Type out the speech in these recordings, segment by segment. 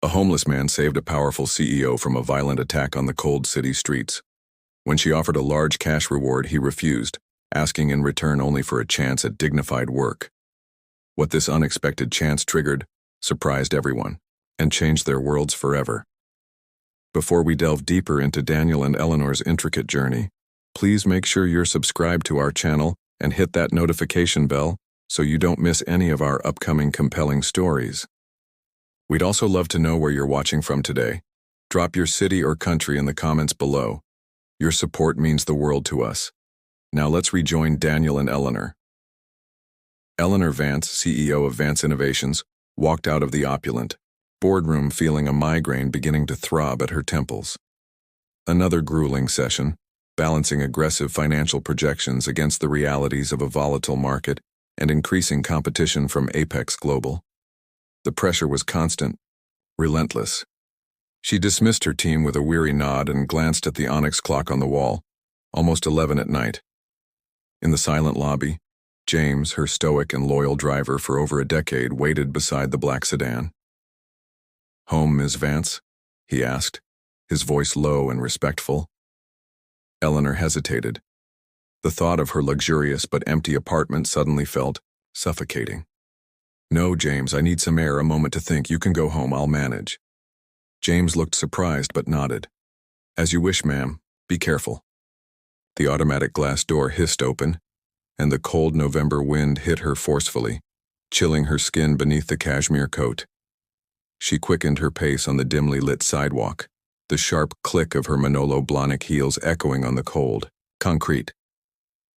A homeless man saved a powerful CEO from a violent attack on the cold city streets. When she offered a large cash reward, he refused, asking in return only for a chance at dignified work. What this unexpected chance triggered surprised everyone and changed their worlds forever. Before we delve deeper into Daniel and Eleanor's intricate journey, please make sure you're subscribed to our channel and hit that notification bell so you don't miss any of our upcoming compelling stories. We'd also love to know where you're watching from today. Drop your city or country in the comments below. Your support means the world to us. Now let's rejoin Daniel and Eleanor. Eleanor Vance, CEO of Vance Innovations, walked out of the opulent boardroom feeling a migraine beginning to throb at her temples. Another grueling session, balancing aggressive financial projections against the realities of a volatile market and increasing competition from Apex Global. The pressure was constant, relentless. She dismissed her team with a weary nod and glanced at the onyx clock on the wall, almost 11 at night. In the silent lobby, James, her stoic and loyal driver for over a decade, waited beside the black sedan. "Home, Ms. Vance?" he asked, his voice low and respectful. Eleanor hesitated. The thought of her luxurious but empty apartment suddenly felt suffocating. "No, James, I need some air, a moment to think. You can go home, I'll manage." James looked surprised but nodded. "As you wish, ma'am. Be careful." The automatic glass door hissed open, and the cold November wind hit her forcefully, chilling her skin beneath the cashmere coat. She quickened her pace on the dimly lit sidewalk, the sharp click of her Manolo Blahnik heels echoing on the cold concrete.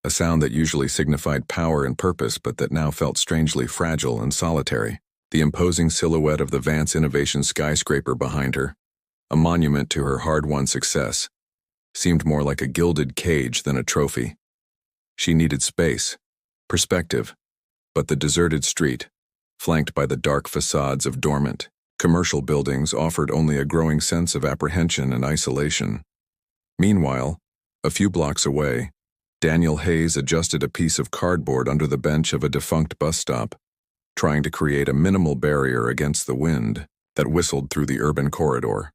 A sound that usually signified power and purpose, but that now felt strangely fragile and solitary. The imposing silhouette of the Vance Innovation skyscraper behind her, a monument to her hard-won success, seemed more like a gilded cage than a trophy. She needed space, perspective, but the deserted street, flanked by the dark facades of dormant commercial buildings, offered only a growing sense of apprehension and isolation. Meanwhile, a few blocks away, Daniel Hayes adjusted a piece of cardboard under the bench of a defunct bus stop, trying to create a minimal barrier against the wind that whistled through the urban corridor.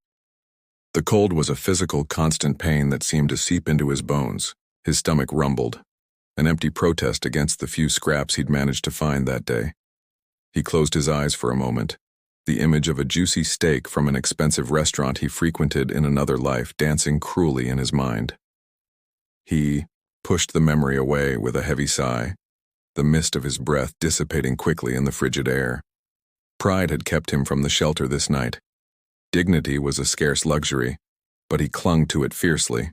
The cold was a physical, constant pain that seemed to seep into his bones. His stomach rumbled, an empty protest against the few scraps he'd managed to find that day. He closed his eyes for a moment, the image of a juicy steak from an expensive restaurant he frequented in another life dancing cruelly in his mind. He pushed the memory away with a heavy sigh, the mist of his breath dissipating quickly in the frigid air. Pride had kept him from the shelter this night. Dignity was a scarce luxury, but he clung to it fiercely.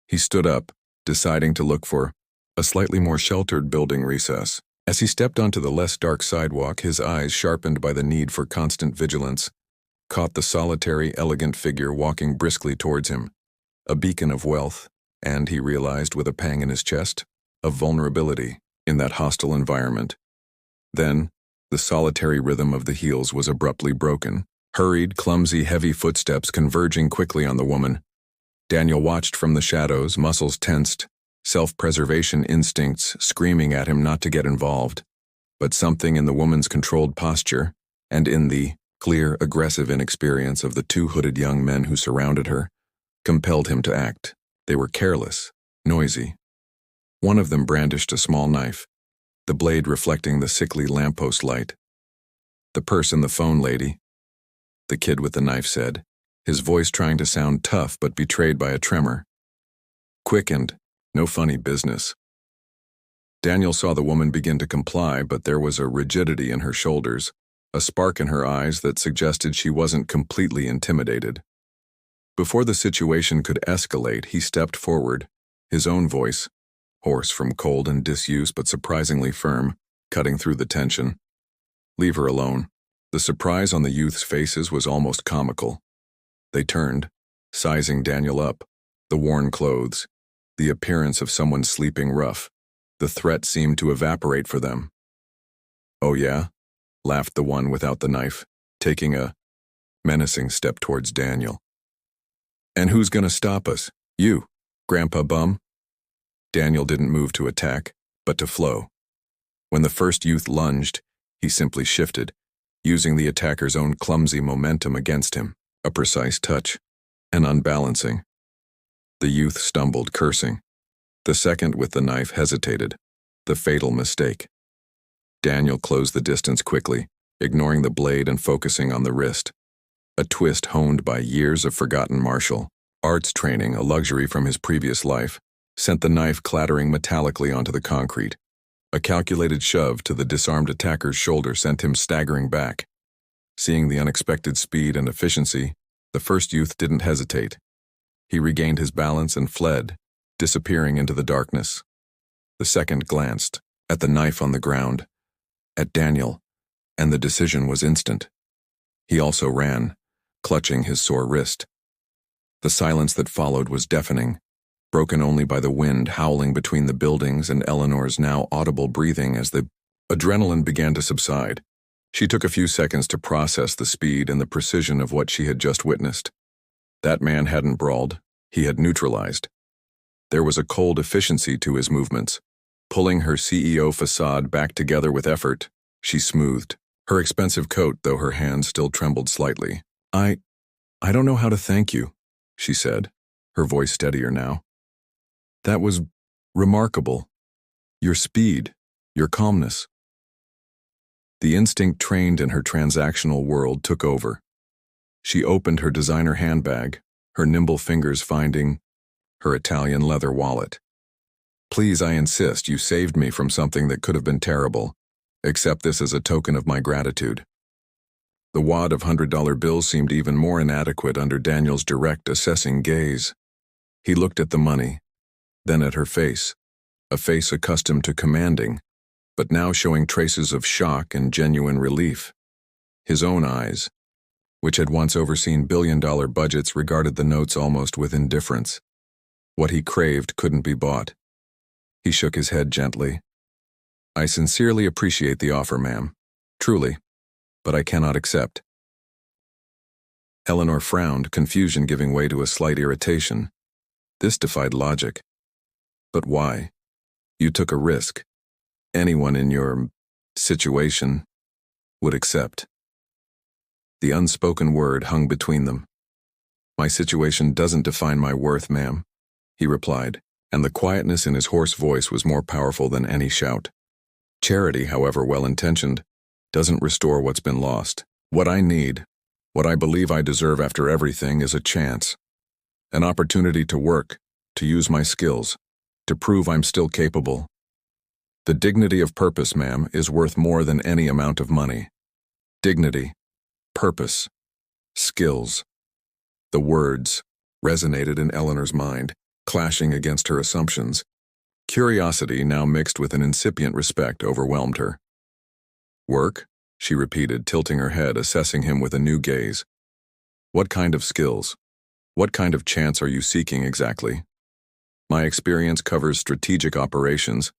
He stood up, deciding to look for a slightly more sheltered building recess. As he stepped onto the less dark sidewalk, his eyes, sharpened by the need for constant vigilance, caught the solitary, elegant figure walking briskly towards him, a beacon of wealth, and, he realized with a pang in his chest, of vulnerability in that hostile environment. Then, the solitary rhythm of the heels was abruptly broken, hurried, clumsy, heavy footsteps converging quickly on the woman. Daniel watched from the shadows, muscles tensed, self-preservation instincts screaming at him not to get involved. But something in the woman's controlled posture, and in the clear, aggressive inexperience of the two hooded young men who surrounded her, compelled him to act. They were careless, noisy. One of them brandished a small knife, the blade reflecting the sickly lamppost light. "The purse and the phone, lady," the kid with the knife said, his voice trying to sound tough but betrayed by a tremor. "Quickened. No funny business." Daniel saw the woman begin to comply, but there was a rigidity in her shoulders, a spark in her eyes that suggested she wasn't completely intimidated. Before the situation could escalate, he stepped forward, his own voice, hoarse from cold and disuse but surprisingly firm, cutting through the tension. "Leave her alone." The surprise on the youth's faces was almost comical. They turned, sizing Daniel up, the worn clothes, the appearance of someone sleeping rough. The threat seemed to evaporate for them. "Oh yeah?" laughed the one without the knife, taking a menacing step towards Daniel. "And who's gonna stop us? You, Grandpa Bum?" Daniel didn't move to attack, but to flow. When the first youth lunged, he simply shifted, using the attacker's own clumsy momentum against him, a precise touch, an unbalancing. The youth stumbled, cursing. The second with the knife hesitated, the fatal mistake. Daniel closed the distance quickly, ignoring the blade and focusing on the wrist. A twist honed by years of forgotten martial arts training, a luxury from his previous life, sent the knife clattering metallically onto the concrete. A calculated shove to the disarmed attacker's shoulder sent him staggering back. Seeing the unexpected speed and efficiency, the first youth didn't hesitate. He regained his balance and fled, disappearing into the darkness. The second glanced at the knife on the ground, at Daniel, and the decision was instant. He also ran, clutching his sore wrist. The silence that followed was deafening, broken only by the wind howling between the buildings and Eleanor's now audible breathing as the adrenaline began to subside. She took a few seconds to process the speed and the precision of what she had just witnessed. That man hadn't brawled, he had neutralized. There was a cold efficiency to his movements. Pulling her CEO facade back together with effort, she smoothed her expensive coat, though her hands still trembled slightly. I don't know how to thank you, she said, her voice steadier now. That was remarkable. Your speed, your calmness. The instinct trained in her transactional world took over. She opened her designer handbag, her nimble fingers finding her Italian leather wallet. Please, I insist, you saved me from something that could have been terrible. Accept this as a token of my gratitude. The wad of $100 bills seemed even more inadequate under Daniel's direct, assessing gaze. He looked at the money, then at her face, a face accustomed to commanding, but now showing traces of shock and genuine relief. His own eyes, which had once overseen billion-dollar budgets, regarded the notes almost with indifference. What he craved couldn't be bought. He shook his head gently. I sincerely appreciate the offer, ma'am. Truly. But I cannot accept. Eleanor frowned, confusion giving way to a slight irritation. This defied logic. But why? You took a risk. Anyone in your situation would accept. The unspoken word hung between them. My situation doesn't define my worth, ma'am, he replied, and the quietness in his hoarse voice was more powerful than any shout. Charity, however well-intentioned, doesn't restore what's been lost. What I need, what I believe I deserve after everything, is a chance. An opportunity to work, to use my skills, to prove I'm still capable. The dignity of purpose, ma'am, is worth more than any amount of money. Dignity, purpose, skills. The words resonated in Eleanor's mind, clashing against her assumptions. Curiosity, now mixed with an incipient respect, overwhelmed her. Work? She repeated, tilting her head, assessing him with a new gaze. What kind of skills? What kind of chance are you seeking exactly? My experience covers strategic operations,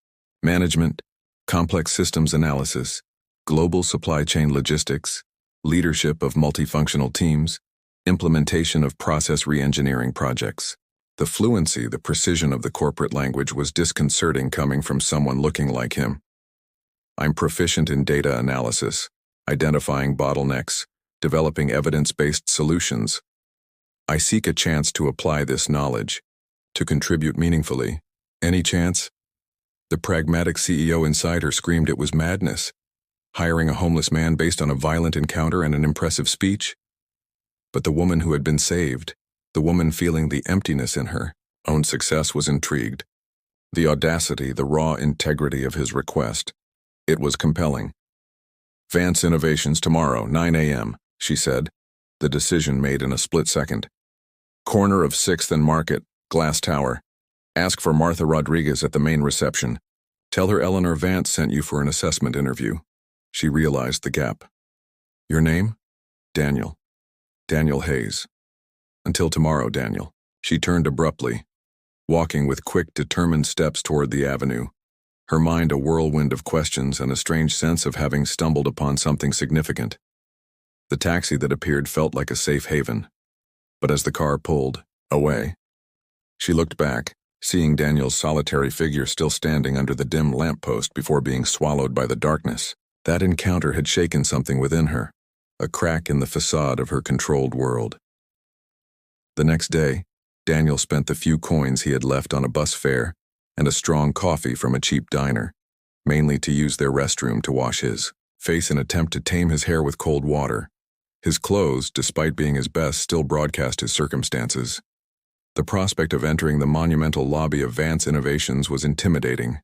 management, complex systems analysis, global supply chain logistics, leadership of multifunctional teams, implementation of process re-engineering projects. The fluency, the precision of the corporate language was disconcerting coming from someone looking like him. I'm proficient in data analysis, identifying bottlenecks, developing evidence-based solutions. I seek a chance to apply this knowledge, to contribute meaningfully. Any chance? The pragmatic CEO inside her screamed it was madness. Hiring a homeless man based on a violent encounter and an impressive speech? But the woman who had been saved, the woman feeling the emptiness in her own success, was intrigued. The audacity, the raw integrity of his request. It was compelling. Vance Innovations tomorrow, 9 a.m., she said, the decision made in a split second. Corner of 6th and Market, Glass Tower. Ask for Martha Rodriguez at the main reception. Tell her Eleanor Vance sent you for an assessment interview. She realized the gap. Your name? Daniel. Daniel Hayes. Until tomorrow, Daniel. She turned abruptly, walking with quick, determined steps toward the avenue, her mind a whirlwind of questions and a strange sense of having stumbled upon something significant. The taxi that appeared felt like a safe haven, but as the car pulled away, she looked back, seeing Daniel's solitary figure still standing under the dim lamppost before being swallowed by the darkness. That encounter had shaken something within her. a crack in the facade of her controlled world. The next day, Daniel spent the few coins he had left on a bus fare and a strong coffee from a cheap diner, mainly to use their restroom to wash his face and attempt to tame his hair with cold water. His clothes, despite being his best, still broadcast his circumstances. The prospect of entering the monumental lobby of Vance Innovations was intimidating.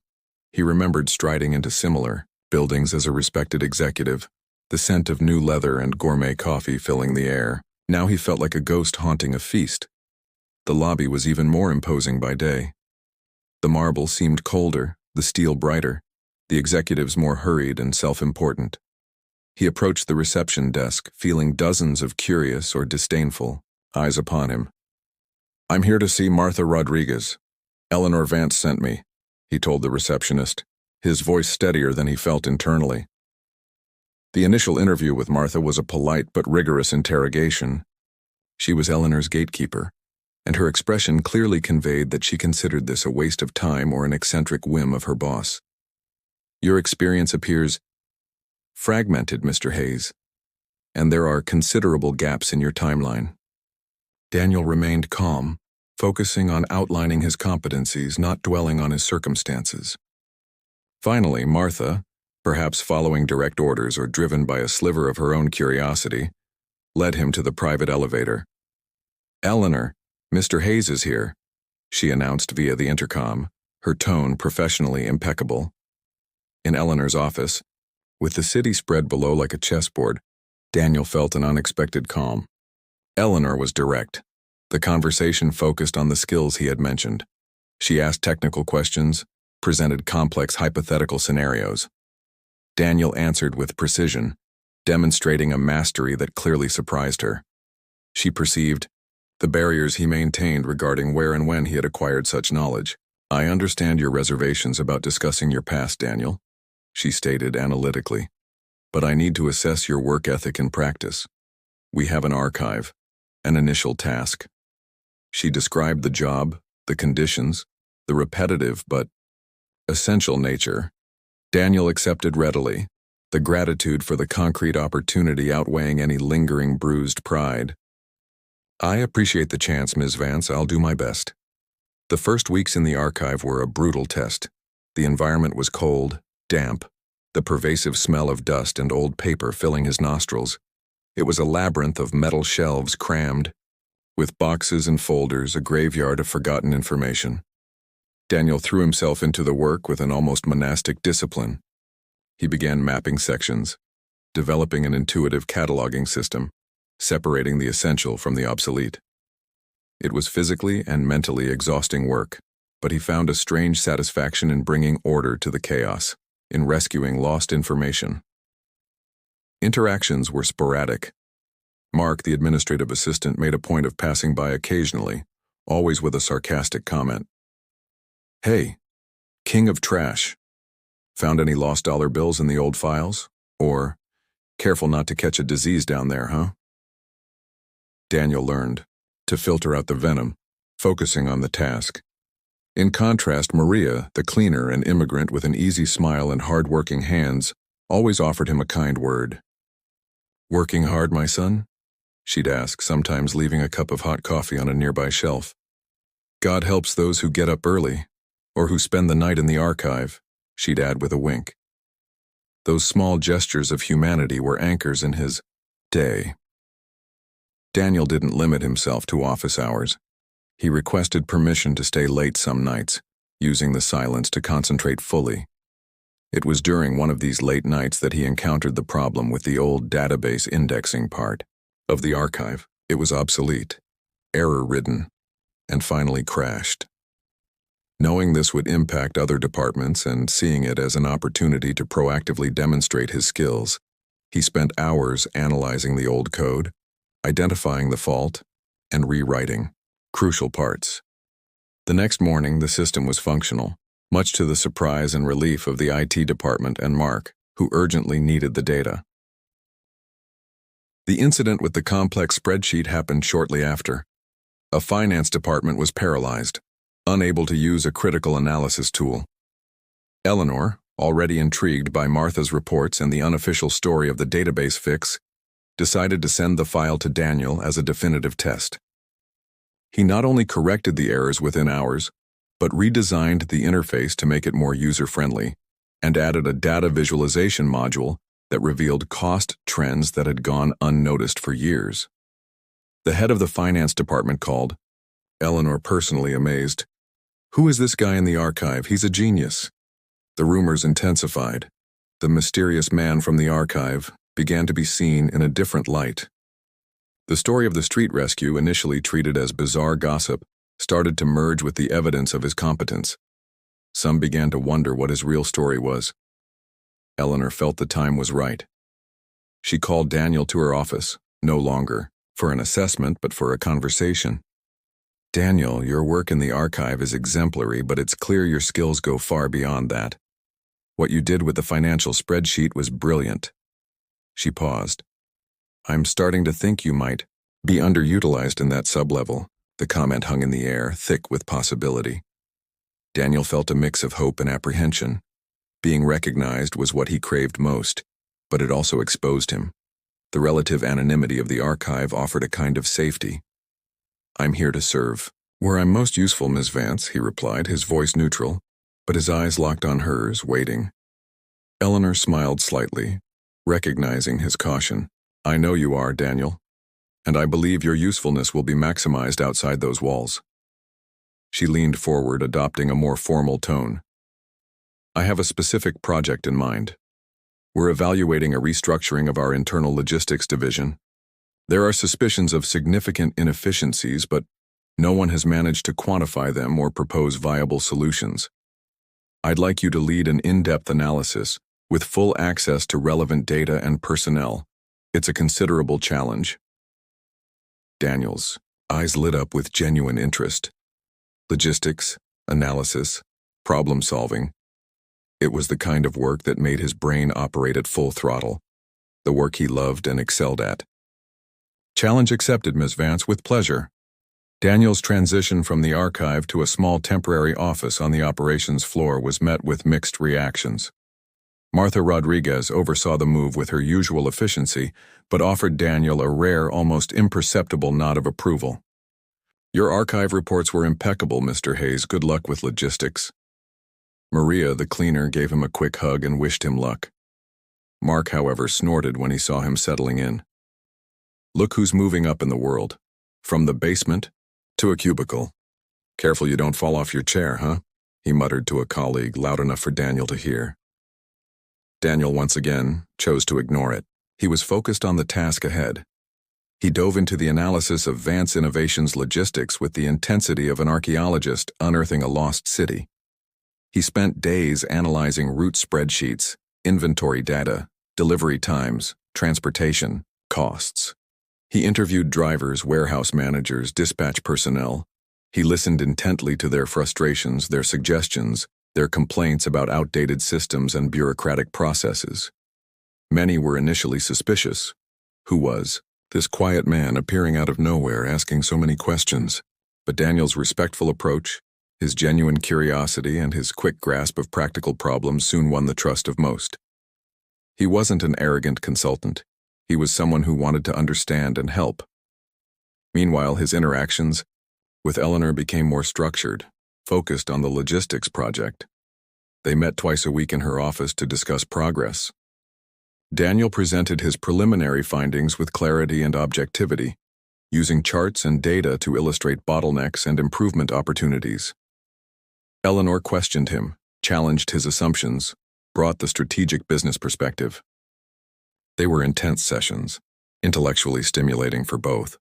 He remembered striding into similar buildings as a respected executive, the scent of new leather and gourmet coffee filling the air. Now he felt like a ghost haunting a feast. The lobby was even more imposing by day. The marble seemed colder, the steel brighter, the executives more hurried and self-important. He approached the reception desk, feeling dozens of curious or disdainful eyes upon him. "I'm here to see Martha Rodriguez. Eleanor Vance sent me," he told the receptionist, his voice steadier than he felt internally. The initial interview with Martha was a polite but rigorous interrogation. She was Eleanor's gatekeeper, and her expression clearly conveyed that she considered this a waste of time or an eccentric whim of her boss. "Your experience appears fragmented, Mr. Hayes, and there are considerable gaps in your timeline." Daniel remained calm, focusing on outlining his competencies, not dwelling on his circumstances. Finally, Martha, perhaps following direct orders or driven by a sliver of her own curiosity, led him to the private elevator. "Eleanor, Mr. Hayes is here," she announced via the intercom, her tone professionally impeccable. In Eleanor's office, with the city spread below like a chessboard, Daniel felt an unexpected calm. Eleanor was direct. The conversation focused on the skills he had mentioned. She asked technical questions, presented complex hypothetical scenarios. Daniel answered with precision, demonstrating a mastery that clearly surprised her. She perceived the barriers he maintained regarding where and when he had acquired such knowledge. "I understand your reservations about discussing your past, Daniel," she stated analytically, "but I need to assess your work ethic and practice. We have an archive, an initial task." She described the job, the conditions, the repetitive but essential nature. Daniel accepted readily, the gratitude for the concrete opportunity outweighing any lingering bruised pride. "I appreciate the chance, Ms. Vance. I'll do my best." The first weeks in the archive were a brutal test. The environment was cold, damp, the pervasive smell of dust and old paper filling his nostrils. It was a labyrinth of metal shelves crammed, with boxes and folders, a graveyard of forgotten information. Daniel threw himself into the work with an almost monastic discipline. He began mapping sections, developing an intuitive cataloging system, separating the essential from the obsolete. It was physically and mentally exhausting work, but he found a strange satisfaction in bringing order to the chaos, in rescuing lost information. Interactions were sporadic. Mark, the administrative assistant, made a point of passing by occasionally, always with a sarcastic comment. "Hey, king of trash. Found any lost dollar bills in the old files? Or, careful not to catch a disease down there, huh?" Daniel learned to filter out the venom, focusing on the task. In contrast, Maria, the cleaner and immigrant with an easy smile and hard-working hands, always offered him a kind word. "Working hard, my son?" she'd ask, sometimes leaving a cup of hot coffee on a nearby shelf. "God helps those who get up early, or who spend the night in the archive," she'd add with a wink. Those small gestures of humanity were anchors in his day. Daniel didn't limit himself to office hours. He requested permission to stay late some nights, using the silence to concentrate fully. It was during one of these late nights that he encountered the problem with the old database indexing part of the archive. It was obsolete, error-ridden, and finally crashed. Knowing this would impact other departments and seeing it as an opportunity to proactively demonstrate his skills, he spent hours analyzing the old code, identifying the fault, and rewriting crucial parts. The next morning, the system was functional, much to the surprise and relief of the IT department and Mark, who urgently needed the data. The incident with the complex spreadsheet happened shortly after. A finance department was paralyzed, unable to use a critical analysis tool. Eleanor, already intrigued by Martha's reports and the unofficial story of the database fix, decided to send the file to Daniel as a definitive test. He not only corrected the errors within hours, but redesigned the interface to make it more user-friendly and added a data visualization module that revealed cost trends that had gone unnoticed for years. The head of the finance department called, Eleanor personally amazed. "Who is this guy in the archive? He's a genius." The rumors intensified. The mysterious man from the archive began to be seen in a different light. The story of the street rescue, initially treated as bizarre gossip, started to merge with the evidence of his competence. Some began to wonder what his real story was. Eleanor felt the time was right. She called Daniel to her office, no longer for an assessment but for a conversation. "Daniel, your work in the archive is exemplary, but it's clear your skills go far beyond that. What you did with the financial spreadsheet was brilliant." She paused. "I'm starting to think you might be underutilized in that sublevel." The comment hung in the air, thick with possibility. Daniel felt a mix of hope and apprehension. Being recognized was what he craved most, but it also exposed him. The relative anonymity of the archive offered a kind of safety. "I'm here to serve. Where I'm most useful, Ms. Vance," he replied, his voice neutral, but his eyes locked on hers, waiting. Eleanor smiled slightly, recognizing his caution. "I know you are, Daniel, and I believe your usefulness will be maximized outside those walls." She leaned forward, adopting a more formal tone. "I have a specific project in mind. We're evaluating a restructuring of our internal logistics division. There are suspicions of significant inefficiencies, but no one has managed to quantify them or propose viable solutions. I'd like you to lead an in-depth analysis with full access to relevant data and personnel. It's a considerable challenge." Daniel's eyes lit up with genuine interest. Logistics, analysis, problem-solving. It was the kind of work that made his brain operate at full throttle, the work he loved and excelled at. "Challenge accepted, Ms. Vance, with pleasure." Daniel's transition from the archive to a small temporary office on the operations floor was met with mixed reactions. Martha Rodriguez oversaw the move with her usual efficiency, but offered Daniel a rare, almost imperceptible nod of approval. "Your archive reports were impeccable, Mr. Hayes. Good luck with logistics." Maria, the cleaner, gave him a quick hug and wished him luck. Mark, however, snorted when he saw him settling in. "Look who's moving up in the world. From the basement to a cubicle. Careful you don't fall off your chair, huh?" he muttered to a colleague, loud enough for Daniel to hear. Daniel, once again, chose to ignore it. He was focused on the task ahead. He dove into the analysis of Vance Innovations logistics with the intensity of an archaeologist unearthing a lost city. He spent days analyzing route spreadsheets, inventory data, delivery times, transportation, costs. He interviewed drivers, warehouse managers, dispatch personnel. He listened intently to their frustrations, their suggestions, their complaints about outdated systems and bureaucratic processes. Many were initially suspicious. Who was this quiet man appearing out of nowhere asking so many questions? But Daniel's respectful approach, his genuine curiosity, and his quick grasp of practical problems soon won the trust of most. He wasn't an arrogant consultant. He was someone who wanted to understand and help. Meanwhile, his interactions with Eleanor became more structured, focused on the logistics project. They met twice a week in her office to discuss progress. Daniel presented his preliminary findings with clarity and objectivity, using charts and data to illustrate bottlenecks and improvement opportunities. Eleanor questioned him, challenged his assumptions, brought the strategic business perspective. They were intense sessions, intellectually stimulating for both.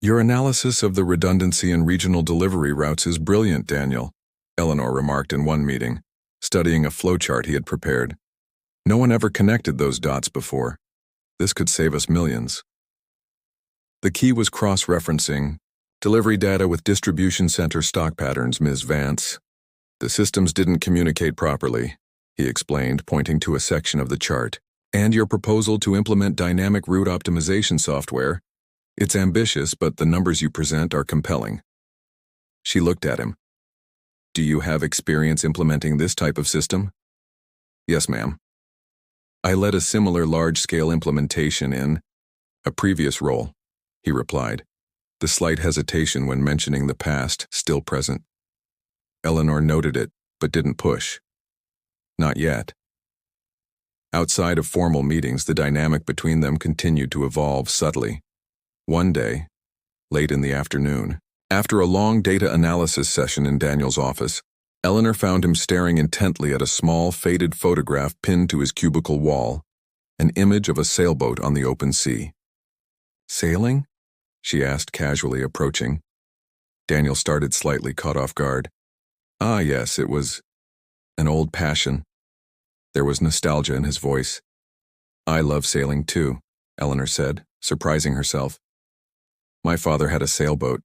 "Your analysis of the redundancy in regional delivery routes is brilliant, Daniel," Eleanor remarked in one meeting, studying a flowchart he had prepared. "No one ever connected those dots before. This could save us millions." The key was cross-referencing delivery data with distribution center stock patterns, Ms. Vance. "The systems didn't communicate properly," he explained, pointing to a section of the chart. "And your proposal to implement dynamic route optimization software. It's ambitious, but the numbers you present are compelling." She looked at him. "Do you have experience implementing this type of system?" "Yes, ma'am. I led a similar large-scale implementation in A previous role, he replied, the slight hesitation when mentioning the past still present. Eleanor noted it, but didn't push. Not yet. Outside of formal meetings, the dynamic between them continued to evolve subtly. One day, late in the afternoon, after a long data analysis session in Daniel's office, Eleanor found him staring intently at a small, faded photograph pinned to his cubicle wall, an image of a sailboat on the open sea. "Sailing?" she asked casually, approaching. Daniel started, slightly caught off guard. "Ah, yes, it was an old passion." There was nostalgia in his voice. "I love sailing too," Eleanor said, surprising herself. "My father had a sailboat.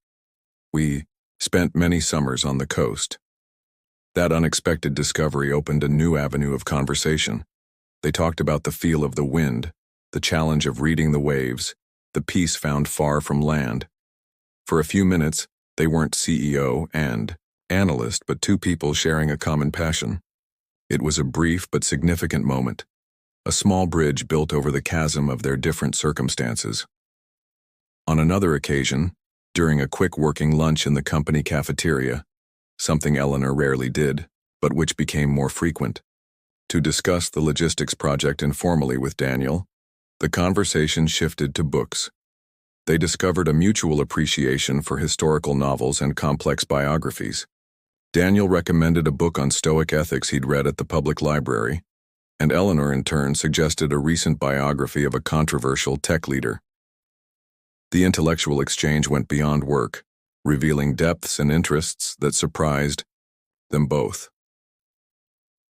We spent many summers on the coast." That unexpected discovery opened a new avenue of conversation. They talked about the feel of the wind, the challenge of reading the waves, the peace found far from land. For a few minutes, they weren't CEO and analyst, but two people sharing a common passion. It was a brief but significant moment, a small bridge built over the chasm of their different circumstances. On another occasion, during a quick working lunch in the company cafeteria, something Eleanor rarely did, but which became more frequent, to discuss the logistics project informally with Daniel, the conversation shifted to books. They discovered a mutual appreciation for historical novels and complex biographies. Daniel recommended a book on Stoic ethics he'd read at the public library, and Eleanor in turn suggested a recent biography of a controversial tech leader. The intellectual exchange went beyond work, revealing depths and interests that surprised them both.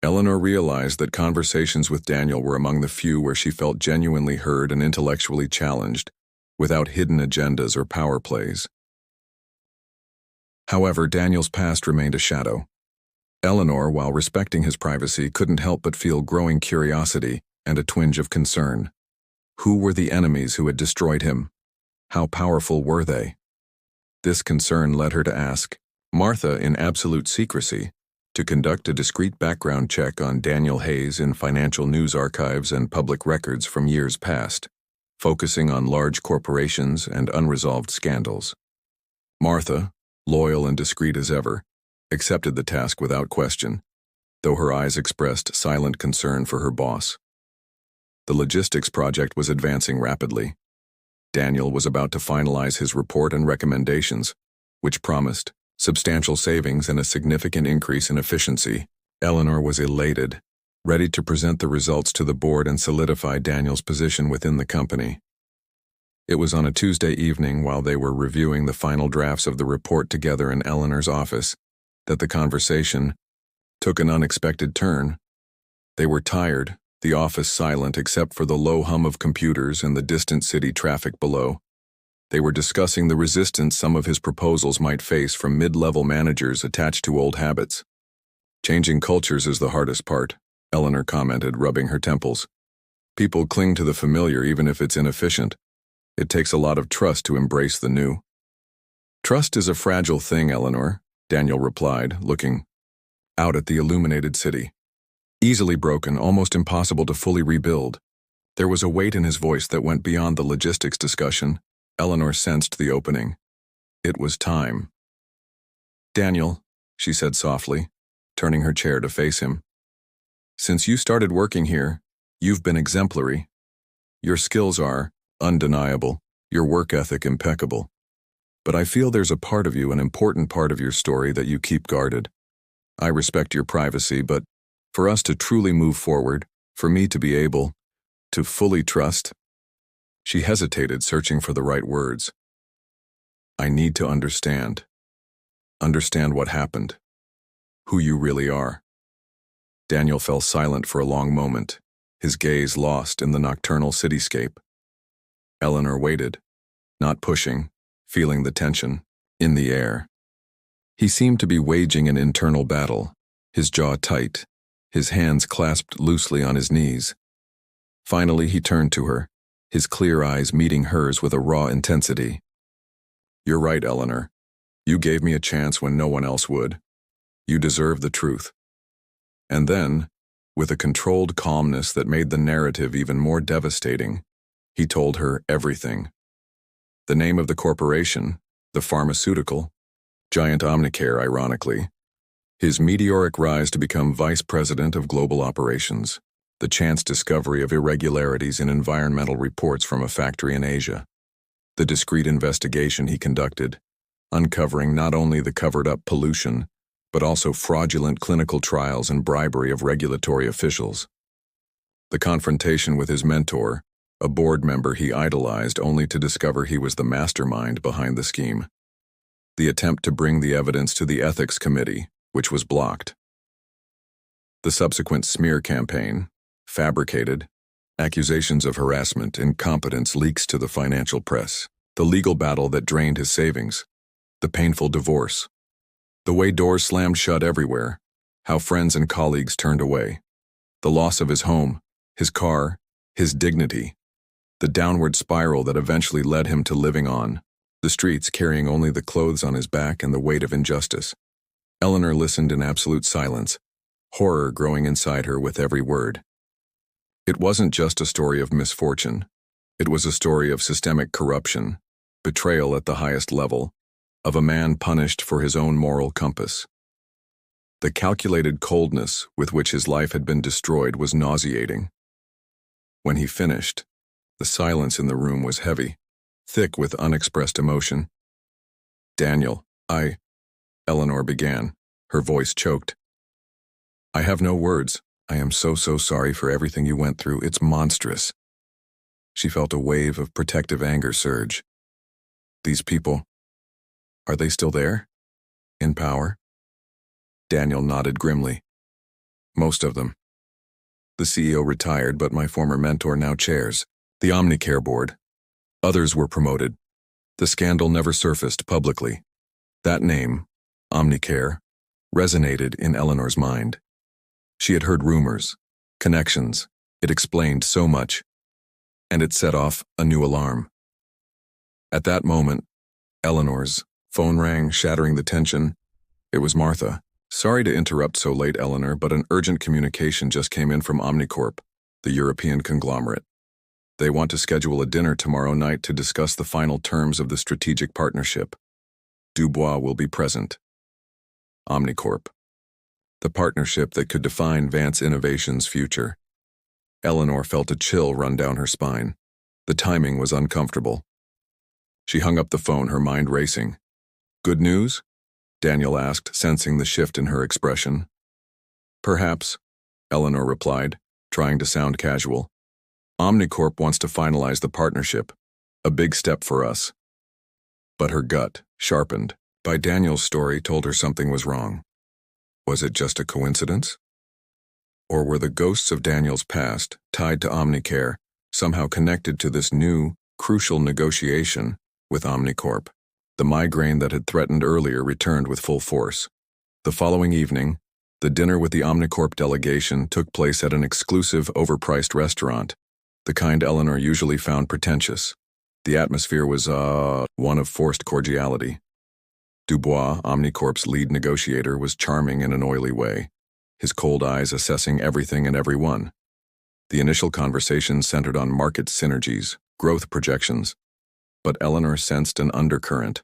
Eleanor realized that conversations with Daniel were among the few where she felt genuinely heard and intellectually challenged, without hidden agendas or power plays. However, Daniel's past remained a shadow. Eleanor, while respecting his privacy, couldn't help but feel growing curiosity and a twinge of concern. Who were the enemies who had destroyed him? How powerful were they? This concern led her to ask Martha, in absolute secrecy, to conduct a discreet background check on Daniel Hayes in financial news archives and public records from years past, focusing on large corporations and unresolved scandals. Martha, loyal and discreet as ever, accepted the task without question, though her eyes expressed silent concern for her boss. The logistics project was advancing rapidly. Daniel was about to finalize his report and recommendations, which promised substantial savings and a significant increase in efficiency. Eleanor was elated, ready to present the results to the board and solidify Daniel's position within the company. It was on a Tuesday evening, while they were reviewing the final drafts of the report together in Eleanor's office, that the conversation took an unexpected turn. They were tired, the office silent except for the low hum of computers and the distant city traffic below. They were discussing the resistance some of his proposals might face from mid-level managers attached to old habits. "Changing cultures is the hardest part," Eleanor commented, rubbing her temples. "People cling to the familiar even if it's inefficient. It takes a lot of trust to embrace the new." "Trust is a fragile thing, Eleanor," Daniel replied, looking out at the illuminated city. "Easily broken, almost impossible to fully rebuild." There was a weight in his voice that went beyond the logistics discussion. Eleanor sensed the opening. It was time. "Daniel," she said softly, turning her chair to face him. "Since you started working here, you've been exemplary. Your skills are undeniable, your work ethic impeccable. But I feel there's a part of you, an important part of your story, that you keep guarded. I respect your privacy, but for us to truly move forward, for me to be able to fully trust—" She hesitated, searching for the right words. "I need to understand. Understand what happened. Who you really are." Daniel fell silent for a long moment, his gaze lost in the nocturnal cityscape. Eleanor waited, not pushing, feeling the tension in the air. He seemed to be waging an internal battle, his jaw tight, his hands clasped loosely on his knees. Finally, he turned to her, his clear eyes meeting hers with a raw intensity. "You're right, Eleanor. You gave me a chance when no one else would. You deserve the truth." And then, with a controlled calmness that made the narrative even more devastating, He told her everything. The name of the corporation, the pharmaceutical, giant Omnicare, ironically, his meteoric rise to become vice president of global operations, the chance discovery of irregularities in environmental reports from a factory in Asia, the discreet investigation he conducted, uncovering not only the covered-up pollution, but also fraudulent clinical trials and bribery of regulatory officials. The confrontation with his mentor, a board member he idolized only to discover he was the mastermind behind the scheme. The attempt to bring the evidence to the ethics committee, which was blocked. The subsequent smear campaign, fabricated, accusations of harassment, incompetence, leaks to the financial press, the legal battle that drained his savings, the painful divorce, the way doors slammed shut everywhere, how friends and colleagues turned away, the loss of his home, his car, his dignity, the downward spiral that eventually led him to living on the streets carrying only the clothes on his back and the weight of injustice. Eleanor listened in absolute silence, horror growing inside her with every word. It wasn't just a story of misfortune. It was a story of systemic corruption, betrayal at the highest level, of a man punished for his own moral compass. The calculated coldness with which his life had been destroyed was nauseating. When he finished, the silence in the room was heavy, thick with unexpressed emotion. "Daniel, Eleanor began, her voice choked. "I have no words. I am so sorry for everything you went through. It's monstrous." She felt a wave of protective anger surge. These people, are they still there? In power? Daniel nodded grimly. Most of them. The CEO retired, but my former mentor now chairs the Omnicare board. Others were promoted. The scandal never surfaced publicly. That name, Omnicare, resonated in Eleanor's mind. She had heard rumors, connections. It explained so much, and it set off a new alarm. At that moment, Eleanor's phone rang, shattering the tension. It was Martha. "Sorry to interrupt so late, Eleanor, but an urgent communication just came in from Omnicorp, the European conglomerate. They want to schedule a dinner tomorrow night to discuss the final terms of the strategic partnership. Dubois will be present." Omnicorp. The partnership that could define Vance Innovation's future. Eleanor felt a chill run down her spine. The timing was uncomfortable. She hung up the phone, her mind racing. "Good news?" Daniel asked, sensing the shift in her expression. "Perhaps," Eleanor replied, trying to sound casual. "Omnicorp wants to finalize the partnership. A big step for us." But her gut, sharpened by Daniel's story, told her something was wrong. Was it just a coincidence? Or were the ghosts of Daniel's past, tied to Omnicare, somehow connected to this new, crucial negotiation with Omnicorp? The migraine that had threatened earlier returned with full force. The following evening, the dinner with the Omnicorp delegation took place at an exclusive, overpriced restaurant, the kind Eleanor usually found pretentious. The atmosphere was, one of forced cordiality. Dubois, Omnicorp's lead negotiator, was charming in an oily way, his cold eyes assessing everything and everyone. The initial conversation centered on market synergies, growth projections, but Eleanor sensed an undercurrent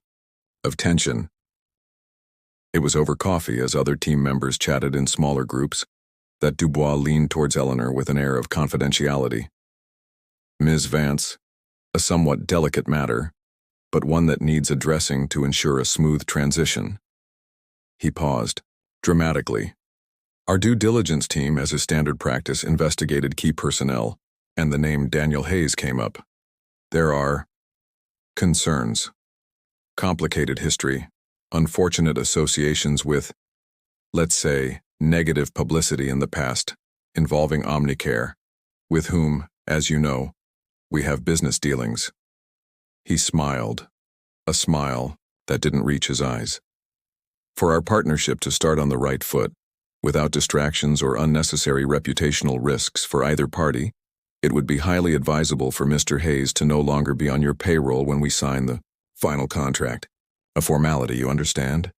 of tension. It was over coffee, as other team members chatted in smaller groups, that Dubois leaned towards Eleanor with an air of confidentiality. "Ms. Vance, a somewhat delicate matter, but one that needs addressing to ensure a smooth transition." He paused, dramatically. "Our due diligence team, as is standard practice, investigated key personnel, and the name Daniel Hayes came up. There are concerns, complicated history, unfortunate associations with, let's say, negative publicity in the past, involving Omnicare, with whom, as you know, we have business dealings." He smiled, a smile that didn't reach his eyes. "For our partnership to start on the right foot, without distractions or unnecessary reputational risks for either party, it would be highly advisable for Mr. Hayes to no longer be on your payroll when we sign the final contract. A formality, you understand?"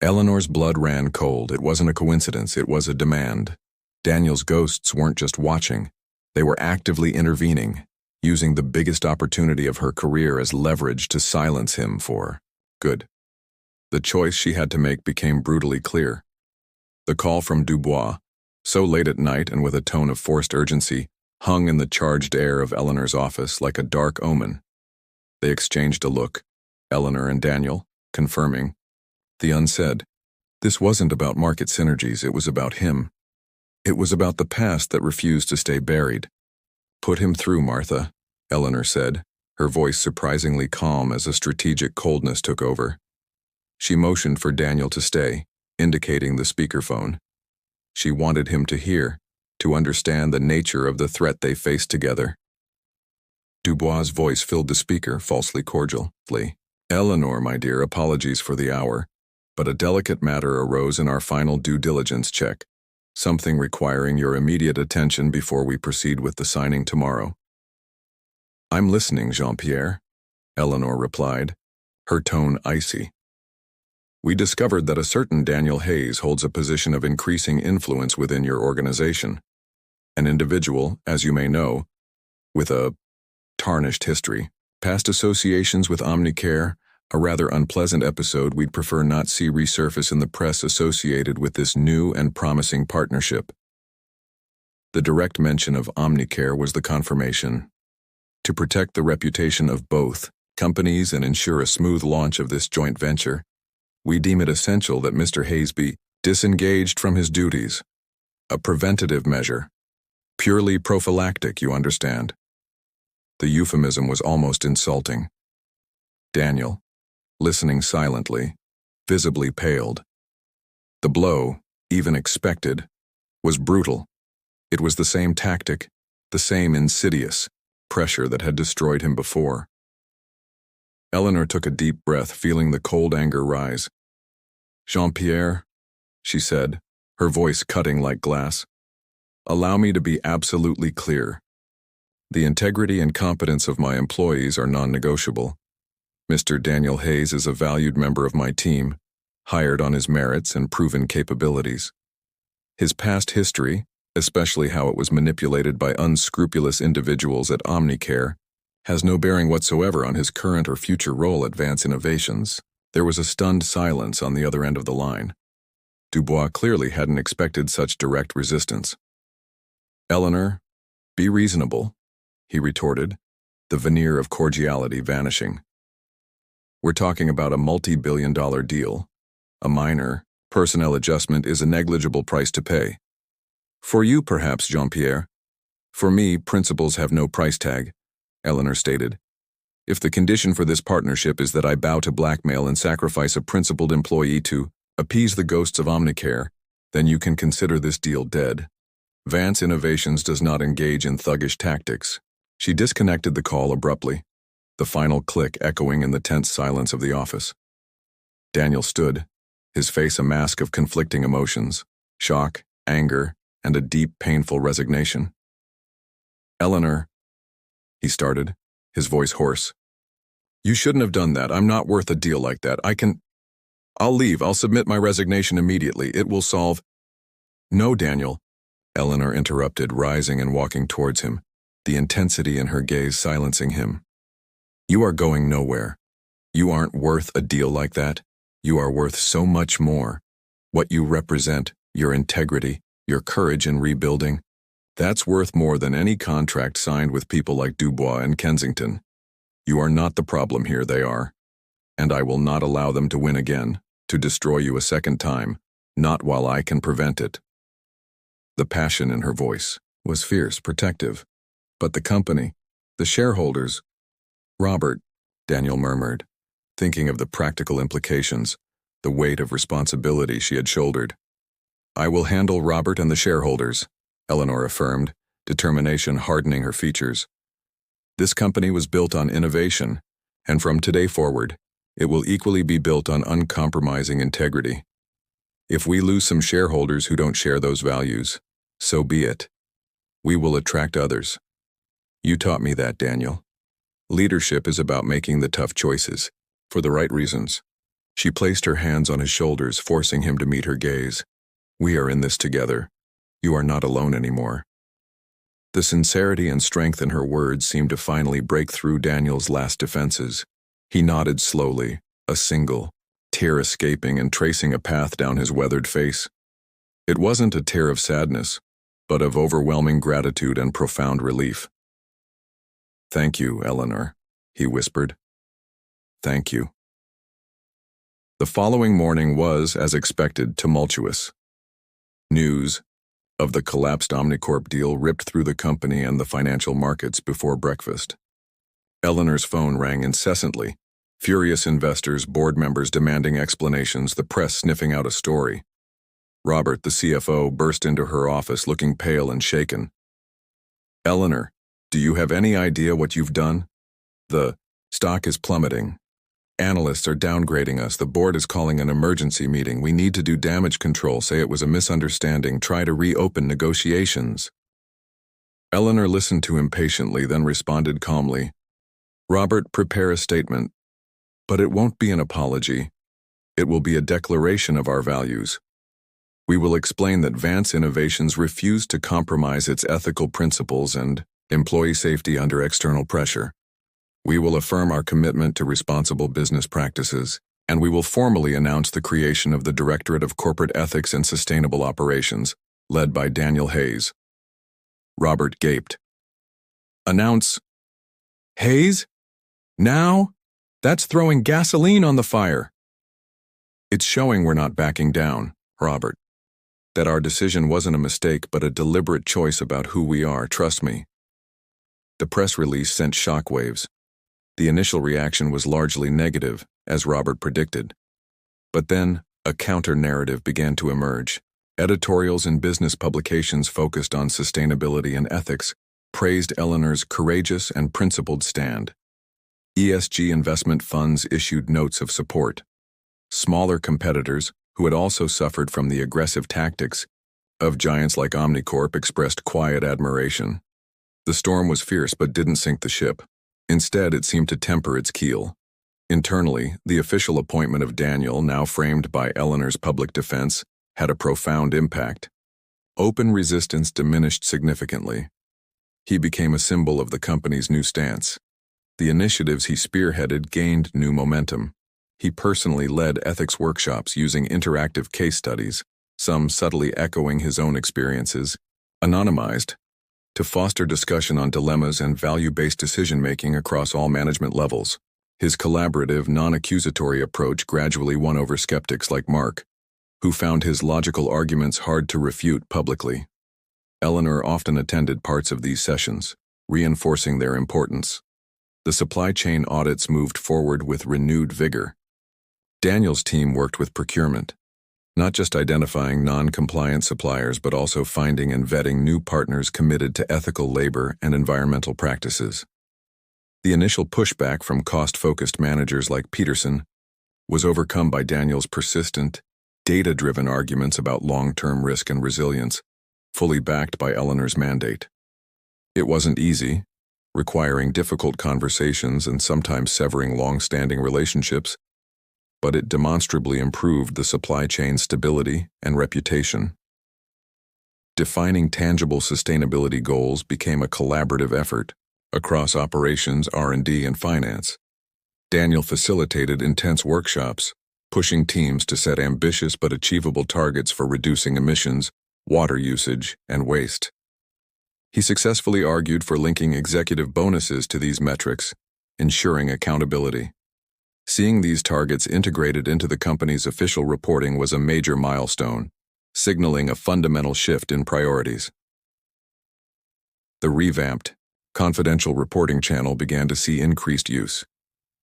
Eleanor's blood ran cold. It wasn't a coincidence, it was a demand. Daniel's ghosts weren't just watching, they were actively intervening, using the biggest opportunity of her career as leverage to silence him for good. The choice she had to make became brutally clear. The call from Dubois, so late at night and with a tone of forced urgency, hung in the charged air of Eleanor's office like a dark omen. They exchanged a look, Eleanor and Daniel, confirming the unsaid. This wasn't about market synergies, it was about him. It was about the past that refused to stay buried. Put him through, Martha, Eleanor said, her voice surprisingly calm as a strategic coldness took over. She motioned for Daniel to stay, indicating the speakerphone. She wanted him to hear, to understand the nature of the threat they faced together. Dubois' voice filled the speaker, falsely cordially. Eleanor, my dear, apologies for the hour, but a delicate matter arose in our final due diligence check, something requiring your immediate attention before we proceed with the signing tomorrow. I'm listening, Jean-Pierre, Eleanor replied, her tone icy. We discovered that a certain Daniel Hayes holds a position of increasing influence within your organization. An individual, as you may know, with a tarnished history, past associations with Omnicare, a rather unpleasant episode we'd prefer not see resurface in the press associated with this new and promising partnership. The direct mention of Omnicare was the confirmation. To protect the reputation of both companies and ensure a smooth launch of this joint venture, we deem it essential that Mr. Hayes be disengaged from his duties. A preventative measure. Purely prophylactic, you understand. The euphemism was almost insulting. Daniel, listening silently, visibly paled. The blow, even expected, was brutal. It was the same tactic, the same insidious pressure that had destroyed him before. Eleanor took a deep breath, feeling the cold anger rise. Jean-Pierre, she said, her voice cutting like glass, allow me to be absolutely clear. The integrity and competence of my employees are non-negotiable. Mr. Daniel Hayes is a valued member of my team, hired on his merits and proven capabilities. His past history, especially how it was manipulated by unscrupulous individuals at Omnicare, has no bearing whatsoever on his current or future role at Vance Innovations. There was a stunned silence on the other end of the line. Dubois clearly hadn't expected such direct resistance. Eleanor, be reasonable, he retorted, the veneer of cordiality vanishing. We're talking about a multi-billion-dollar deal. A minor, personnel adjustment is a negligible price to pay. For you, perhaps, Jean-Pierre. For me, principles have no price tag, Eleanor stated. If the condition for this partnership is that I bow to blackmail and sacrifice a principled employee to appease the ghosts of Omnicare, then you can consider this deal dead. Vance Innovations does not engage in thuggish tactics. She disconnected the call abruptly, the final click echoing in the tense silence of the office. Daniel stood, his face a mask of conflicting emotions, shock, anger, and a deep, painful resignation. Eleanor, he started, his voice hoarse. You shouldn't have done that. I'm not worth a deal like that. I'll leave. I'll submit my resignation immediately. It will solve. No, Daniel, Eleanor interrupted, rising and walking towards him, the intensity in her gaze silencing him. You are going nowhere. You aren't worth a deal like that. You are worth so much more. What you represent, your integrity, your courage in rebuilding, that's worth more than any contract signed with people like Dubois and Kensington. You are not the problem here, they are. And I will not allow them to win again, to destroy you a second time, not while I can prevent it. The passion in her voice was fierce, protective. But the company, the shareholders, Robert, Daniel murmured, thinking of the practical implications, the weight of responsibility she had shouldered. I will handle Robert and the shareholders, Eleanor affirmed, determination hardening her features. This company was built on innovation, and from today forward, it will equally be built on uncompromising integrity. If we lose some shareholders who don't share those values, so be it. We will attract others. You taught me that, Daniel. Leadership is about making the tough choices, for the right reasons. She placed her hands on his shoulders, forcing him to meet her gaze. We are in this together. You are not alone anymore. The sincerity and strength in her words seemed to finally break through Daniel's last defenses. He nodded slowly, a single tear escaping and tracing a path down his weathered face. It wasn't a tear of sadness, but of overwhelming gratitude and profound relief. "Thank you, Eleanor," he whispered. "Thank you." The following morning was, as expected, tumultuous. News of the collapsed Omnicorp deal ripped through the company and the financial markets before breakfast. Eleanor's phone rang incessantly. Furious investors, board members demanding explanations, the press sniffing out a story. Robert, the CFO, burst into her office looking pale and shaken. "Eleanor, do you have any idea what you've done? The stock is plummeting. Analysts are downgrading us. The board is calling an emergency meeting. We need to do damage control, say it was a misunderstanding, try to reopen negotiations." Eleanor listened to him patiently, then responded calmly. "Robert, prepare a statement. But it won't be an apology. It will be a declaration of our values. We will explain that Vance Innovations refused to compromise its ethical principles and employee safety under external pressure. We will affirm our commitment to responsible business practices, and we will formally announce the creation of the Directorate of Corporate Ethics and Sustainable Operations, led by Daniel Hayes." Robert gaped. "Announce? Hayes? Now? That's throwing gasoline on the fire." "It's showing we're not backing down, Robert. That our decision wasn't a mistake but a deliberate choice about who we are, trust me." The press release sent shockwaves. The initial reaction was largely negative, as Robert predicted. But then, a counter-narrative began to emerge. Editorials in business publications focused on sustainability and ethics praised Eleanor's courageous and principled stand. ESG investment funds issued notes of support. Smaller competitors, who had also suffered from the aggressive tactics of giants like Omnicorp, expressed quiet admiration. The storm was fierce but didn't sink the ship. Instead, it seemed to temper its keel. Internally, the official appointment of Daniel, now framed by Eleanor's public defense, had a profound impact. Open resistance diminished significantly. He became a symbol of the company's new stance. The initiatives he spearheaded gained new momentum. He personally led ethics workshops using interactive case studies, some subtly echoing his own experiences, anonymized, to foster discussion on dilemmas and value-based decision-making across all management levels. His collaborative, non-accusatory approach gradually won over skeptics like Mark, who found his logical arguments hard to refute publicly. Eleanor often attended parts of these sessions, reinforcing their importance. The supply chain audits moved forward with renewed vigor. Daniel's team worked with procurement, not just identifying non-compliant suppliers but also finding and vetting new partners committed to ethical labor and environmental practices. The initial pushback from cost-focused managers like Peterson was overcome by Daniel's persistent, data-driven arguments about long-term risk and resilience, fully backed by Eleanor's mandate. It wasn't easy, requiring difficult conversations and sometimes severing long-standing relationships, but it demonstrably improved the supply chain's stability and reputation. Defining tangible sustainability goals became a collaborative effort across operations, R&D, and finance. Daniel facilitated intense workshops, pushing teams to set ambitious but achievable targets for reducing emissions, water usage, and waste. He successfully argued for linking executive bonuses to these metrics, ensuring accountability. Seeing these targets integrated into the company's official reporting was a major milestone, signaling a fundamental shift in priorities. The revamped, confidential reporting channel began to see increased use.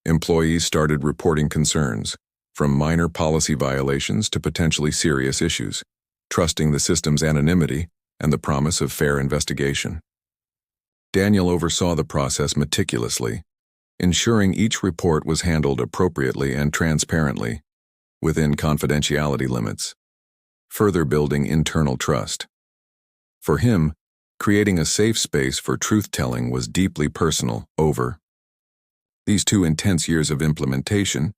Employees started reporting concerns, from minor policy violations to potentially serious issues, trusting the system's anonymity and the promise of fair investigation. Daniel oversaw the process meticulously, ensuring each report was handled appropriately and transparently, within confidentiality limits, further building internal trust. For him, creating a safe space for truth-telling was deeply personal. Over these 2 intense years of implementation,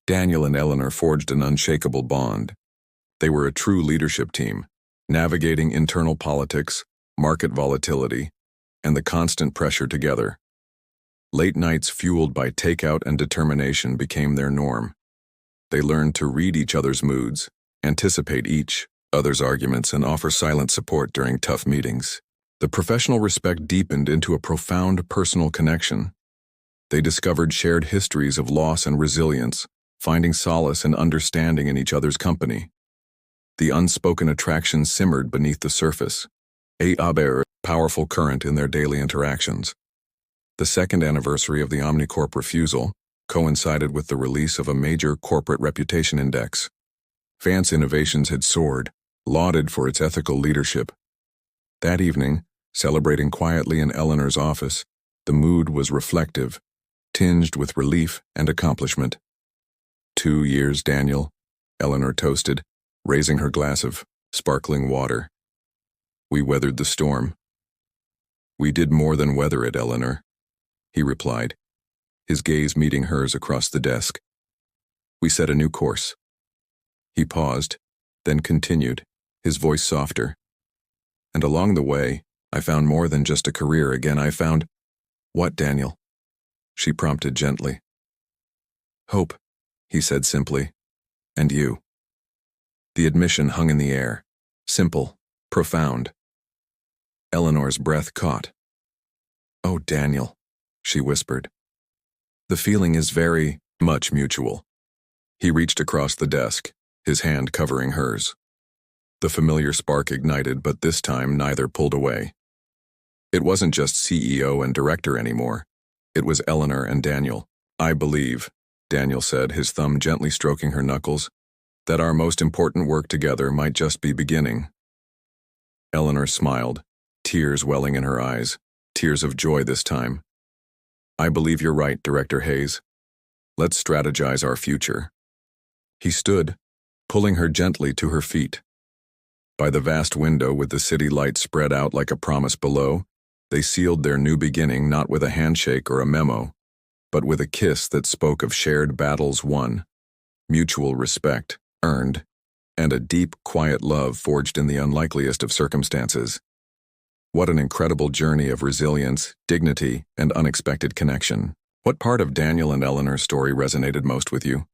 Daniel and Eleanor forged an unshakable bond. They were a true leadership team, navigating internal politics, market volatility, and the constant pressure together. Late nights fueled by takeout and determination became their norm. They learned to read each other's moods, anticipate each other's arguments, and offer silent support during tough meetings. The professional respect deepened into a profound personal connection. They discovered shared histories of loss and resilience, finding solace and understanding in each other's company. The unspoken attraction simmered beneath the surface, a powerful current in their daily interactions. The second anniversary of the Omnicorp refusal coincided with the release of a major corporate reputation index. Vance Innovations had soared, lauded for its ethical leadership. That evening, celebrating quietly in Eleanor's office, the mood was reflective, tinged with relief and accomplishment. 2 years, Daniel, Eleanor toasted, raising her glass of sparkling water. We weathered the storm. We did more than weather it, Eleanor, he replied, his gaze meeting hers across the desk. We set a new course. He paused, then continued, his voice softer. And along the way, I found more than just a career again. I found... What, Daniel? She prompted gently. Hope, he said simply. And you. The admission hung in the air, simple, profound. Eleanor's breath caught. Oh, Daniel, she whispered. The feeling is very much mutual. He reached across the desk, his hand covering hers. The familiar spark ignited, but this time neither pulled away. It wasn't just CEO and director anymore. It was Eleanor and Daniel. I believe, Daniel said, his thumb gently stroking her knuckles, that our most important work together might just be beginning. Eleanor smiled, tears welling in her eyes, tears of joy this time. I believe you're right, Director Hayes. Let's strategize our future. He stood, pulling her gently to her feet. By the vast window with the city lights spread out like a promise below, they sealed their new beginning not with a handshake or a memo, but with a kiss that spoke of shared battles won, mutual respect earned, and a deep, quiet love forged in the unlikeliest of circumstances. What an incredible journey of resilience, dignity, and unexpected connection. What part of Daniel and Eleanor's story resonated most with you?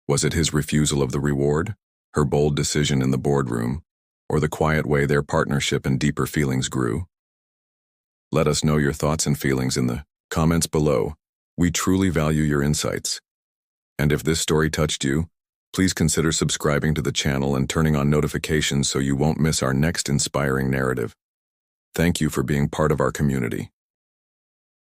Was it his refusal of the reward, her bold decision in the boardroom, or the quiet way their partnership and deeper feelings grew? Let us know your thoughts and feelings in the comments below. We truly value your insights. And if this story touched you, please consider subscribing to the channel and turning on notifications so you won't miss our next inspiring narrative. Thank you for being part of our community.